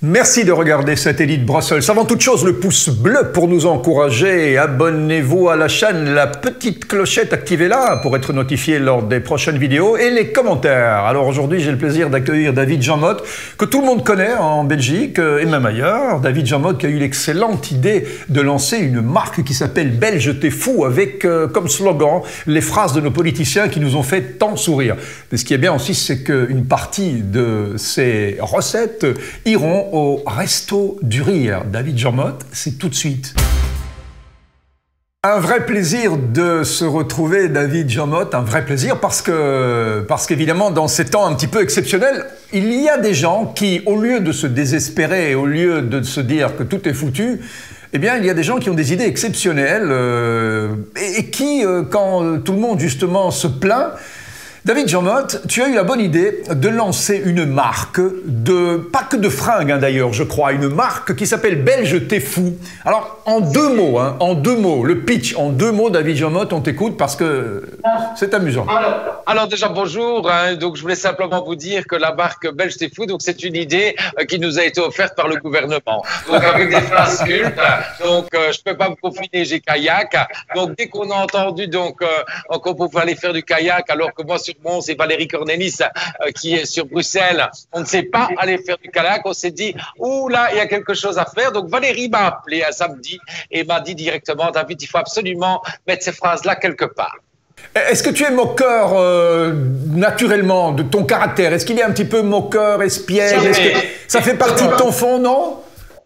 Merci de regarder Satellite Brussels. Avant toute chose, le pouce bleu pour nous encourager. Abonnez-vous à la chaîne, la petite clochette, activez-la pour être notifié lors des prochaines vidéos et les commentaires. Alors aujourd'hui, j'ai le plaisir d'accueillir David Jean Motte, que tout le monde connaît en Belgique et même ailleurs. David Jean Motte qui a eu l'excellente idée de lancer une marque qui s'appelle Belge t'es fou, avec comme slogan les phrases de nos politiciens qui nous ont fait tant sourire. Mais ce qui est bien aussi, c'est qu'une partie de ces recettes iront au Resto du Rire. David Jean Motte, c'est tout de suite. Un vrai plaisir de se retrouver, David Jean Motte, un vrai plaisir parce qu'évidemment, dans ces temps un petit peu exceptionnels, il y a des gens qui, au lieu de se désespérer, au lieu de se dire que tout est foutu, eh bien, il y a des gens qui ont des idées exceptionnelles et qui, quand tout le monde justement se plaint, David Jean Motte, tu as eu la bonne idée de lancer une marque pas que de fringues d'ailleurs, je crois, une marque qui s'appelle Belge t'es fou. Alors, en deux mots, le pitch, en deux mots, David Jean Motte, on t'écoute parce que c'est amusant. Alors déjà, bonjour. Donc, je voulais simplement vous dire que la marque Belge t'es fou, donc c'est une idée qui nous a été offerte par le gouvernement. Donc, avec des phrases cultes. Donc, je peux pas me confiner, j'ai kayak. Donc, dès qu'on a entendu qu'on pouvait aller faire du kayak, alors que moi, sur Mons, c'est Valérie Cornelis qui est sur Bruxelles. On ne sait pas aller faire du kayak. On s'est dit, ouh là, il y a quelque chose à faire. Donc, Valérie m'a appelé un samedi et m'a dit directement, David, il faut absolument mettre ces phrases-là quelque part. Est-ce que tu es moqueur naturellement de ton caractère? Est-ce qu'il est un petit peu moqueur, espiègle? Est-ce que ça fait partie de ton fond, non?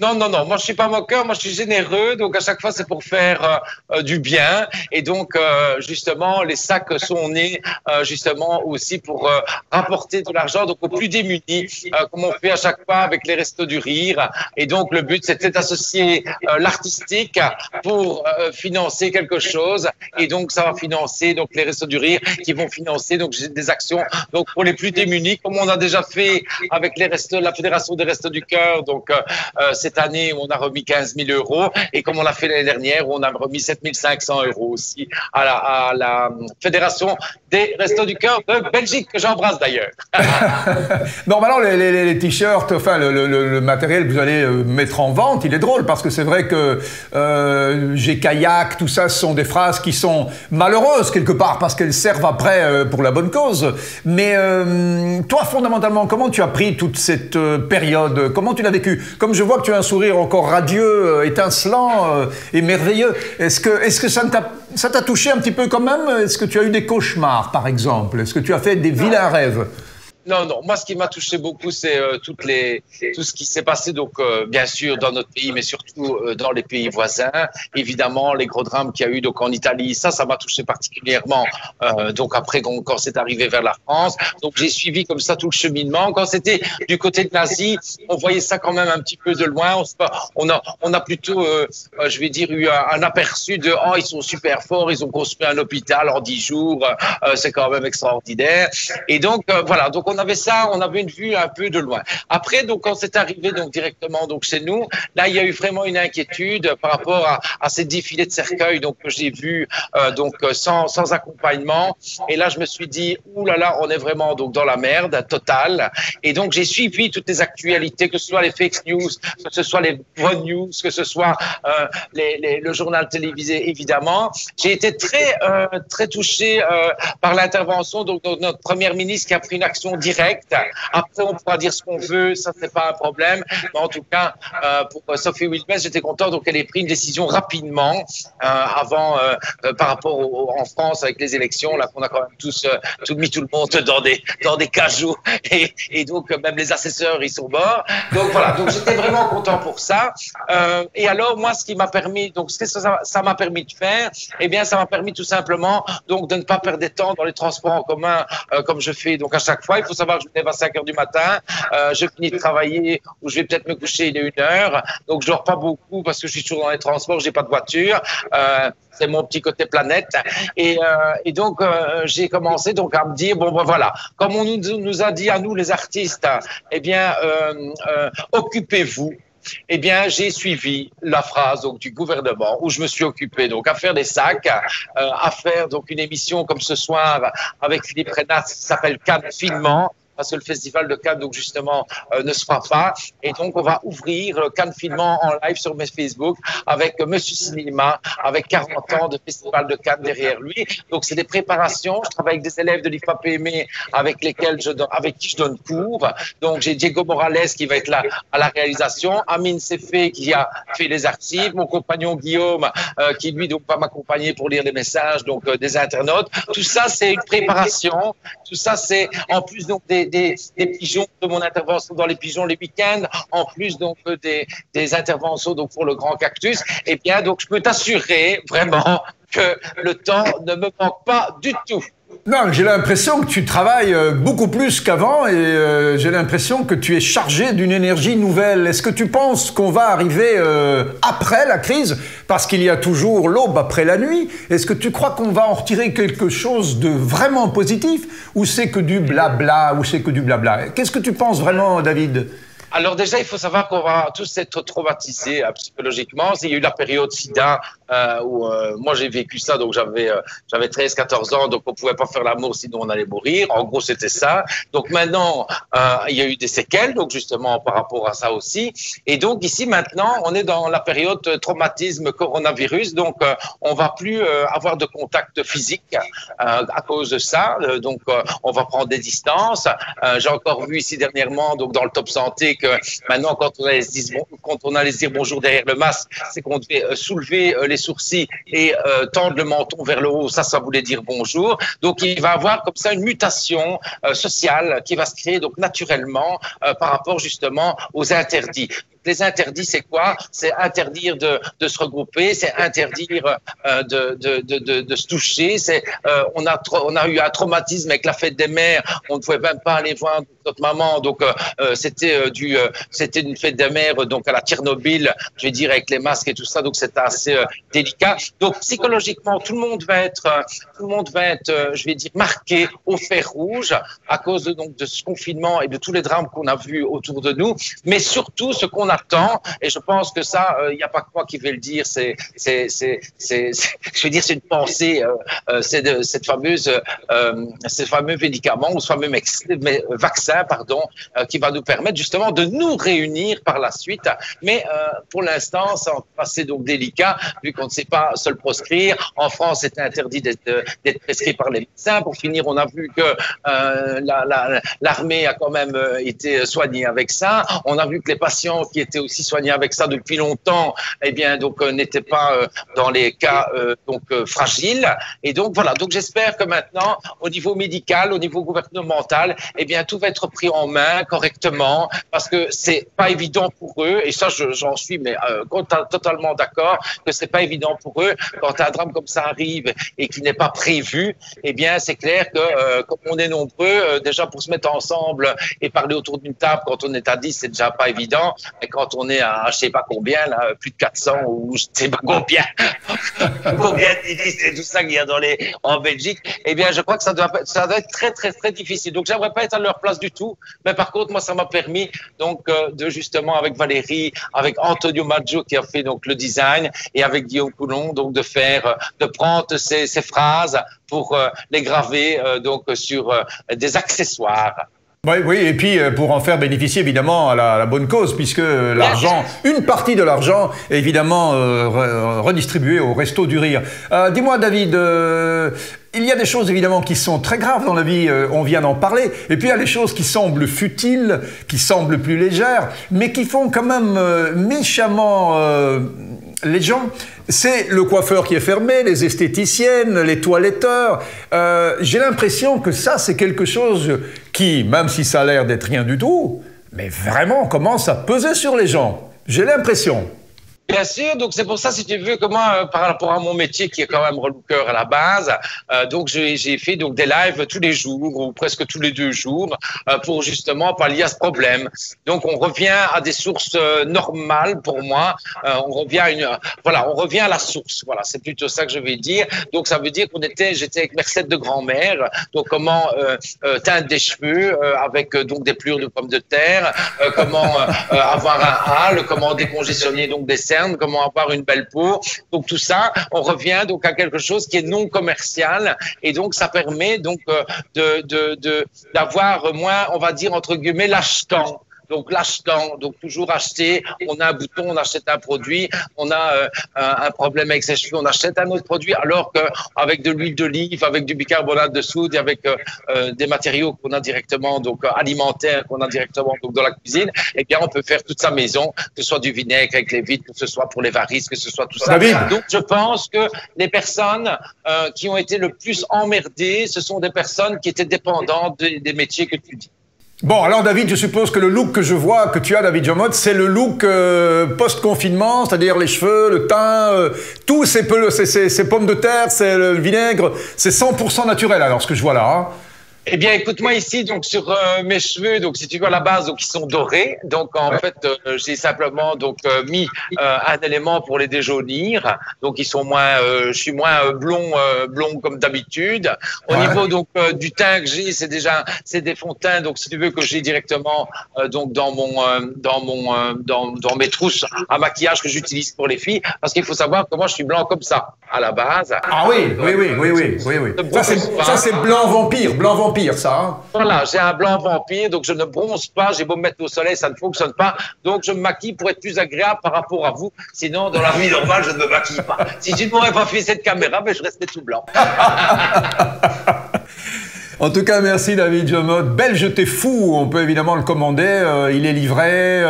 Non, non, non. Moi, je suis pas moqueur. Moi, je suis généreux. Donc, à chaque fois, c'est pour faire du bien. Et donc, justement, les sacs sont nés justement aussi pour rapporter de l'argent donc aux plus démunis, comme on fait à chaque fois avec les Restos du Rire. Et donc, le but, c'était d'associer l'artistique pour financer quelque chose. Et donc, ça va financer donc les Restos du Rire qui vont financer donc des actions donc pour les plus démunis, comme on a déjà fait avec les restos, la Fédération des Restos du Cœur. Donc, cette année, on a remis 15 000 € et comme on l'a fait l'année dernière, on a remis 7 500 € aussi à la Fédération des Restos du Cœur de Belgique, que j'embrasse d'ailleurs. Normalement, les t-shirts, enfin le matériel que vous allez mettre en vente, il est drôle parce que c'est vrai que j'ai kayak, tout ça, ce sont des phrases qui sont malheureuses quelque part parce qu'elles servent après pour la bonne cause. Mais toi, fondamentalement, comment tu as pris toute cette période? Comment tu l'as vécu? Comme je vois que tu as un sourire encore radieux, étincelant et merveilleux. Est-ce que ça t'a touché un petit peu quand même? Est-ce que tu as eu des cauchemars, par exemple? Est-ce que tu as fait des vilains rêves? Non, non. Moi, ce qui m'a touché beaucoup, c'est tout ce qui s'est passé, donc bien sûr dans notre pays, mais surtout dans les pays voisins. Évidemment, les gros drames qu'il y a eu donc en Italie, ça m'a touché particulièrement. Donc après, quand c'est arrivé vers la France, donc j'ai suivi comme ça tout le cheminement. Quand c'était du côté de l'Asie, on voyait ça quand même un petit peu de loin. On a plutôt, je vais dire, eu un aperçu de oh, ils sont super forts, ils ont construit un hôpital en 10 jours, c'est quand même extraordinaire. Et donc voilà, donc on avait ça, on avait une vue un peu de loin. Après, donc, quand c'est arrivé donc directement donc chez nous, là, il y a eu vraiment une inquiétude par rapport à ces défilés de cercueils donc que j'ai vus donc sans accompagnement. Et là, je me suis dit, ouh là là, on est vraiment donc dans la merde totale. Et donc, j'ai suivi toutes les actualités, que ce soit les fake news, que ce soit les bonnes news, que ce soit le journal télévisé, évidemment. J'ai été très touché par l'intervention donc de notre première ministre qui a pris une action directe. Après, on pourra dire ce qu'on veut, ça c'est pas un problème. Mais en tout cas, pour Sophie Wilmès, j'étais content donc elle ait pris une décision rapidement avant, par rapport en France avec les élections là qu'on a quand même tous mis tout le monde dans des cajots et donc même les assesseurs ils sont morts. Donc voilà, donc j'étais vraiment content pour ça. Et alors moi, ce qui m'a permis, donc ce que ça m'a permis de faire, eh bien ça m'a permis tout simplement donc de ne pas perdre de temps dans les transports en commun comme je fais donc à chaque fois. Il faut savoir que je me lève à 5 h du matin, je finis de travailler ou je vais peut-être me coucher, il est 1 h, donc je dors pas beaucoup parce que je suis toujours dans les transports, j'ai pas de voiture, c'est mon petit côté planète et donc j'ai commencé donc à me dire bon ben voilà, comme on nous a dit à nous les artistes, eh bien occupez-vous. Eh bien, j'ai suivi la phrase donc du gouvernement où je me suis occupé donc à faire des sacs, à faire donc une émission comme ce soir avec Philippe Reynard qui s'appelle Cannes Finement. parce que le festival de Cannes, donc justement, ne se fera pas. Et donc, on va ouvrir Cannes Filmant en live sur mes Facebook avec Monsieur Cinéma, avec 40 ans de festival de Cannes derrière lui. Donc, c'est des préparations. Je travaille avec des élèves de l'IFAPME avec qui je donne cours. Donc, j'ai Diego Morales qui va être là à la réalisation, Amine Sefé qui a fait les archives, mon compagnon Guillaume qui lui donc va m'accompagner pour lire les messages donc des internautes. Tout ça, c'est une préparation. Tout ça, c'est en plus donc des pigeons, de mon intervention dans les pigeons les week-ends, en plus donc des interventions donc pour le Grand Cactus. Et bien donc je peux t'assurer vraiment que le temps ne me manque pas du tout. Non, j'ai l'impression que tu travailles beaucoup plus qu'avant et j'ai l'impression que tu es chargé d'une énergie nouvelle. Est-ce que tu penses qu'on va arriver après la crise? Parce qu'il y a toujours l'aube après la nuit. Est-ce que tu crois qu'on va en retirer quelque chose de vraiment positif? Ou c'est que du blabla? Ou c'est que du blabla? Qu'est-ce que tu penses vraiment, David? Alors déjà, il faut savoir qu'on va tous être traumatisés psychologiquement. Il y a eu la période SIDA où moi j'ai vécu ça, donc j'avais 13-14 ans, donc on pouvait pas faire l'amour sinon on allait mourir. En gros, c'était ça. Donc maintenant, il y a eu des séquelles, donc justement par rapport à ça aussi. Et donc ici maintenant, on est dans la période traumatisme coronavirus, donc on va plus avoir de contact physique à cause de ça. Donc on va prendre des distances. J'ai encore vu ici dernièrement, donc dans le Top Santé, que maintenant, quand on allait se dire bonjour derrière le masque, c'est qu'on devait soulever les sourcils et tendre le menton vers le haut. Ça voulait dire bonjour. Donc, il va y avoir comme ça une mutation sociale qui va se créer donc naturellement par rapport justement aux interdits. Les interdits, c'est quoi? C'est interdire de se regrouper, c'est interdire de se toucher. On a eu un traumatisme avec la fête des mères. On ne pouvait même pas aller voir notre maman. Donc c'était une fête des mères donc à la Tchernobyl, je vais dire avec les masques et tout ça. Donc c'était assez délicat. Donc psychologiquement, tout le monde va être, je vais dire marqué au fer rouge à cause de ce confinement et de tous les drames qu'on a vus autour de nous. Mais surtout, ce qu'on attend, et je pense que ça, il n'y a pas que moi qui vais le dire, je veux dire, c'est une pensée, c'est de cette ces fameux médicaments ou ce fameux vaccin, pardon, qui va nous permettre justement de nous réunir par la suite. Mais pour l'instant, c'est assez donc délicat, vu qu'on ne sait pas se le proscrire. En France, c'est interdit d'être prescrit par les médecins. Pour finir, on a vu que l'armée a quand même été soignée avec ça. On a vu que les patients qui étaient aussi soignés avec ça depuis longtemps, eh bien, donc, n'étaient pas dans les cas fragiles. Et donc, voilà. Donc, j'espère que maintenant, au niveau médical, au niveau gouvernemental, eh bien, tout va être pris en main correctement parce que c'est pas évident pour eux. Et ça, j'en suis mais totalement d'accord que c'est pas évident pour eux quand un drame comme ça arrive et qui n'est pas prévu. Eh bien, c'est clair que comme on est nombreux, déjà pour se mettre ensemble et parler autour d'une table quand on est à 10, c'est déjà pas évident. Et quand on est à je sais pas combien, là, plus de 400 ou je sais pas combien, combien c'est tout ça qu'il y a en Belgique, eh bien, je crois que ça doit être très, très, très difficile. Donc, j'aimerais pas être à leur place du tout. Mais par contre, moi, ça m'a permis donc de justement avec Valérie, avec Antonio Maggio qui a fait donc le design et avec Guillaume Coulon donc de prendre ces phrases pour les graver donc sur des accessoires. Oui, oui, et puis pour en faire bénéficier évidemment à la bonne cause, puisque l'argent, une partie de l'argent est évidemment redistribuée au Resto du Rire. Dis-moi David, il y a des choses évidemment qui sont très graves dans la vie, on vient d'en parler, et puis il y a des choses qui semblent futiles, qui semblent plus légères, mais qui font quand même méchamment les gens. C'est le coiffeur qui est fermé, les esthéticiennes, les toiletteurs. J'ai l'impression que ça, c'est quelque chose qui, même si ça a l'air d'être rien du tout, mais vraiment commence à peser sur les gens. J'ai l'impression. Bien sûr, donc c'est pour ça, si tu veux, que moi, par rapport à mon métier qui est quand même relooker à la base, donc j'ai fait donc des lives tous les jours ou presque tous les 2 jours pour justement pallier à ce problème. Donc on revient à des sources normales pour moi. On revient à la source. Voilà, c'est plutôt ça que je vais dire. Donc ça veut dire j'étais avec mes recettes de grand-mère. Donc comment teindre des cheveux avec donc des pelures de pommes de terre, comment avoir un hâle, comment décongestionner donc des selles cernes, comment avoir une belle peau. Donc tout ça, on revient donc à quelque chose qui est non commercial et donc ça permet donc d'avoir moins, on va dire entre guillemets, l'achetant. Donc l'achetant, donc toujours acheter, on a un bouton, on achète un produit, on a un problème avec ses cheveux, on achète un autre produit, alors qu'avec de l'huile d'olive, avec du bicarbonate de soude, avec des matériaux qu'on a directement, donc alimentaires qu'on a directement donc dans la cuisine, eh bien on peut faire toute sa maison, que ce soit du vinaigre avec les vitres, que ce soit pour les varices, que ce soit tout ça. David. Donc je pense que les personnes qui ont été le plus emmerdées, ce sont des personnes qui étaient dépendantes des métiers que tu dis. Bon, alors David, je suppose que le look que je vois, que tu as, David Jean Motte, c'est le look post-confinement, c'est-à-dire les cheveux, le teint, tout, ces pommes de terre, c'est le vinaigre, c'est 100% naturel, alors, ce que je vois là. Hein. Eh bien, écoute-moi ici, donc sur mes cheveux, donc si tu vois à la base, donc ils sont dorés. Donc en fait, j'ai simplement donc mis un élément pour les déjaunir. Donc ils sont moins, je suis moins blond comme d'habitude. Au niveau donc du teint que j'ai, c'est des fonds de teint. Donc si tu veux que j'ai directement donc dans mes trousses à maquillage que j'utilise pour les filles, parce qu'il faut savoir que moi je suis blanc comme ça à la base. Ah oui. Ça c'est blanc vampire, ça. Hein. Voilà, j'ai un blanc vampire, donc je ne bronze pas, j'ai beau me mettre au soleil, ça ne fonctionne pas. Donc je me maquille pour être plus agréable par rapport à vous. Sinon, dans la vie normale, je ne me maquille pas. Si tu ne m'aurais pas fait cette caméra, ben, je restais tout blanc. En tout cas, merci David Jean Motte. Belge, t'es fou. On peut évidemment le commander. Il est livré.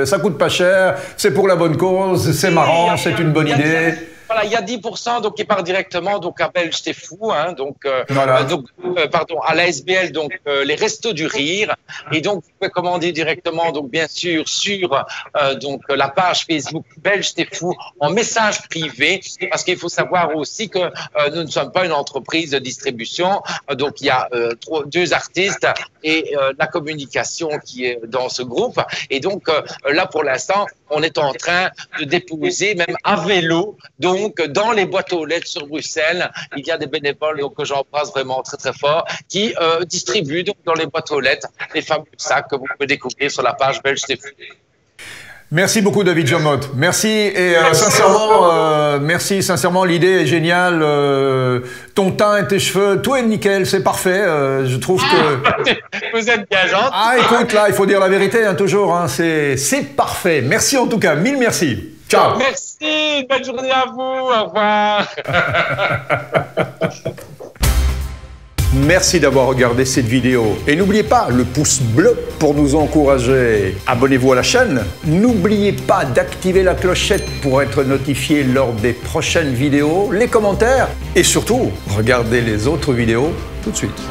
Ça coûte pas cher. C'est pour la bonne cause. C'est marrant. C'est une bonne idée. Voilà, il y a 10% donc qui part directement donc à Belge t'es fou pardon à l'ASBL donc les Restos du Rire et donc vous pouvez commander directement donc bien sûr sur donc la page Facebook Belge t'es fou en message privé parce qu'il faut savoir aussi que nous ne sommes pas une entreprise de distribution donc il y a deux artistes et la communication qui est dans ce groupe et donc là pour l'instant on est en train de déposer même à vélo donc dans les boîtes aux lettres sur Bruxelles, il y a des bénévoles donc, que j'embrasse vraiment très très fort qui distribuent donc, dans les boîtes aux lettres les fameux sacs que vous pouvez découvrir sur la page Belge t'es fou. Merci beaucoup David Jean Motte. Merci et sincèrement l'idée est géniale. Ton teint et tes cheveux, tout est nickel, c'est parfait. Je trouve que vous êtes bien gentil. Ah écoute là, il faut dire la vérité hein, toujours. Hein, c'est parfait. Merci en tout cas, mille merci. Ciao. Merci, bonne journée à vous. Au revoir. Merci d'avoir regardé cette vidéo et n'oubliez pas le pouce bleu pour nous encourager. Abonnez-vous à la chaîne. N'oubliez pas d'activer la clochette pour être notifié lors des prochaines vidéos, les commentaires et surtout, regardez les autres vidéos tout de suite.